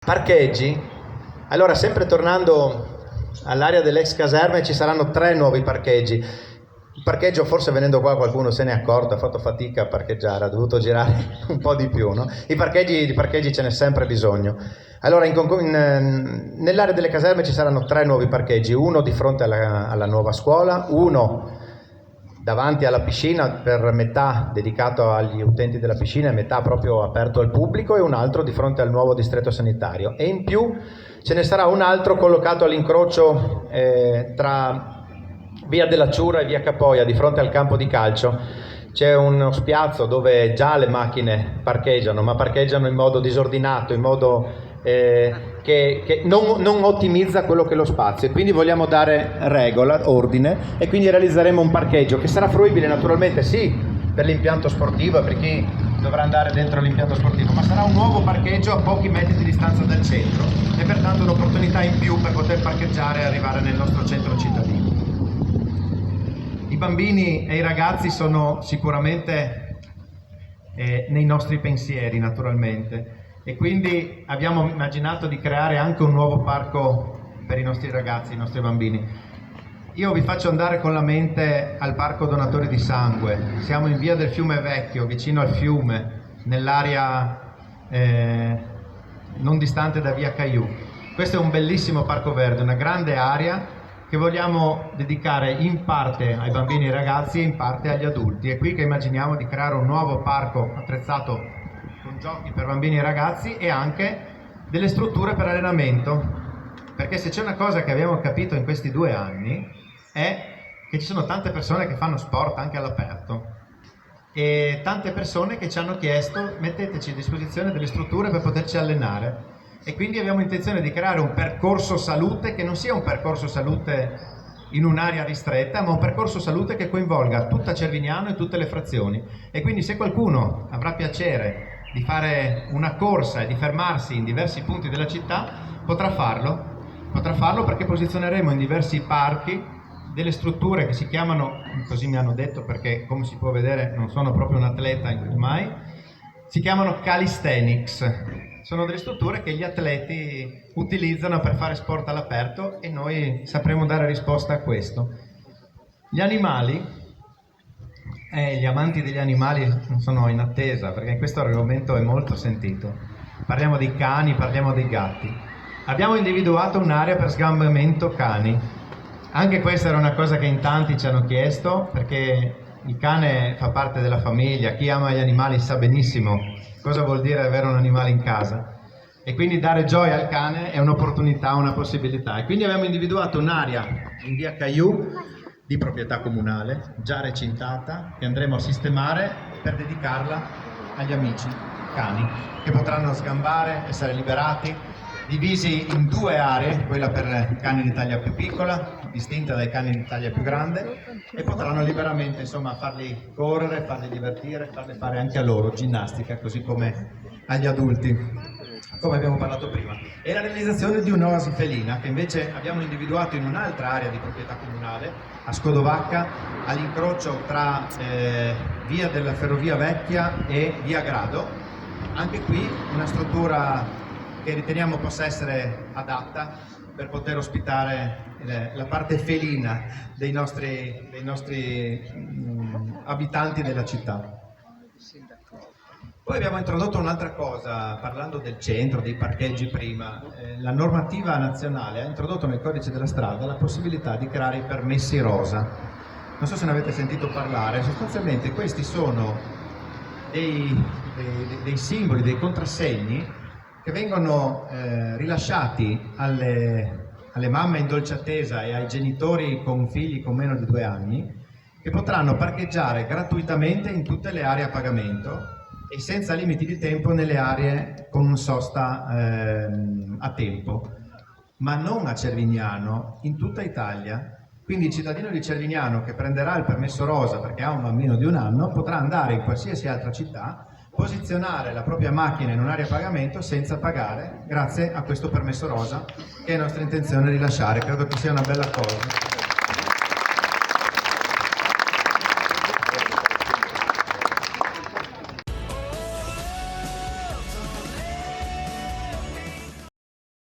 Parcheggi. Allora, sempre tornando all'area dell'ex caserme, ci saranno 3 nuovi parcheggi. Il parcheggio, forse venendo qua qualcuno se ne è accorto, ha fatto fatica a parcheggiare, ha dovuto girare un po' di più, no? Di parcheggi ce n'è sempre bisogno. Allora, nell'area delle caserme ci saranno 3 nuovi parcheggi, uno di fronte alla nuova scuola, uno davanti alla piscina, per metà dedicato agli utenti della piscina e metà proprio aperto al pubblico, e un altro di fronte al nuovo distretto sanitario. E in più ce ne sarà un altro collocato all'incrocio tra via della Ciura e via Capoia, di fronte al campo di calcio. C'è uno spiazzo dove già le macchine parcheggiano, ma parcheggiano in modo disordinato, in modo che non ottimizza quello che è lo spazio, e quindi vogliamo dare regola, ordine, e quindi realizzeremo un parcheggio che sarà fruibile naturalmente sì per l'impianto sportivo e per chi dovrà andare dentro l'impianto sportivo, ma sarà un nuovo parcheggio a pochi metri di distanza dal centro e pertanto un'opportunità in più per poter parcheggiare e arrivare nel nostro centro cittadino. I bambini e i ragazzi sono sicuramente nei nostri pensieri, naturalmente, e quindi abbiamo immaginato di creare anche un nuovo parco per i nostri ragazzi, i nostri bambini. Io vi faccio andare con la mente al Parco Donatori di Sangue. Siamo in via del Fiume Vecchio, vicino al fiume, nell'area non distante da via Caiù. Questo è un bellissimo parco verde, una grande area che vogliamo dedicare in parte ai bambini e ai ragazzi e in parte agli adulti. È qui che immaginiamo di creare un nuovo parco attrezzato con giochi per bambini e ragazzi e anche delle strutture per allenamento, perché se c'è una cosa che abbiamo capito in questi 2 anni è che ci sono tante persone che fanno sport anche all'aperto e tante persone che ci hanno chiesto: metteteci a disposizione delle strutture per poterci allenare. E quindi abbiamo intenzione di creare un percorso salute che non sia un percorso salute in un'area ristretta, ma un percorso salute che coinvolga tutta Cervignano e tutte le frazioni. E quindi se qualcuno avrà piacere di fare una corsa e di fermarsi in diversi punti della città, potrà farlo perché posizioneremo in diversi parchi delle strutture che si chiamano, così mi hanno detto perché come si può vedere non sono proprio un atleta mai, si chiamano calisthenics. Sono delle strutture che gli atleti utilizzano per fare sport all'aperto e noi sapremo dare risposta a questo. Gli animali, gli amanti degli animali sono in attesa perché questo argomento è molto sentito. Parliamo dei cani, parliamo dei gatti. Abbiamo individuato un'area per sgambamento cani. Anche questa era una cosa che in tanti ci hanno chiesto, perché il cane fa parte della famiglia. Chi ama gli animali sa benissimo cosa vuol dire avere un animale in casa, e quindi dare gioia al cane è un'opportunità, una possibilità. E quindi abbiamo individuato un'area in via Caiù di proprietà comunale, già recintata, che andremo a sistemare per dedicarla agli amici cani, che potranno sgambare, essere liberati, divisi in 2 aree, quella per cani di taglia più piccola, distinta dai cani di taglia più grande, e potranno liberamente, insomma, farli correre, farli divertire, farli fare anche a loro ginnastica, così come agli adulti, come abbiamo parlato prima. E la realizzazione di un'oasi felina che invece abbiamo individuato in un'altra area di proprietà comunale, a Scodovacca, all'incrocio tra via della Ferrovia Vecchia e via Grado. Anche qui una struttura che riteniamo possa essere adatta per poter ospitare la parte felina dei nostri abitanti della città. Poi abbiamo introdotto un'altra cosa, parlando del centro, dei parcheggi prima. La normativa nazionale ha introdotto nel codice della strada la possibilità di creare i permessi rosa. Non so se ne avete sentito parlare. Sostanzialmente questi sono dei simboli, dei contrassegni che vengono rilasciati alle mamme in dolce attesa e ai genitori con figli con meno di 2 anni, che potranno parcheggiare gratuitamente in tutte le aree a pagamento e senza limiti di tempo nelle aree con sosta a tempo, ma non a Cervignano, in tutta Italia. Quindi il cittadino di Cervignano che prenderà il permesso rosa perché ha un bambino di 1 anno potrà andare in qualsiasi altra città, posizionare la propria macchina in un'area a pagamento senza pagare, grazie a questo permesso rosa che è nostra intenzione rilasciare. Credo che sia una bella cosa.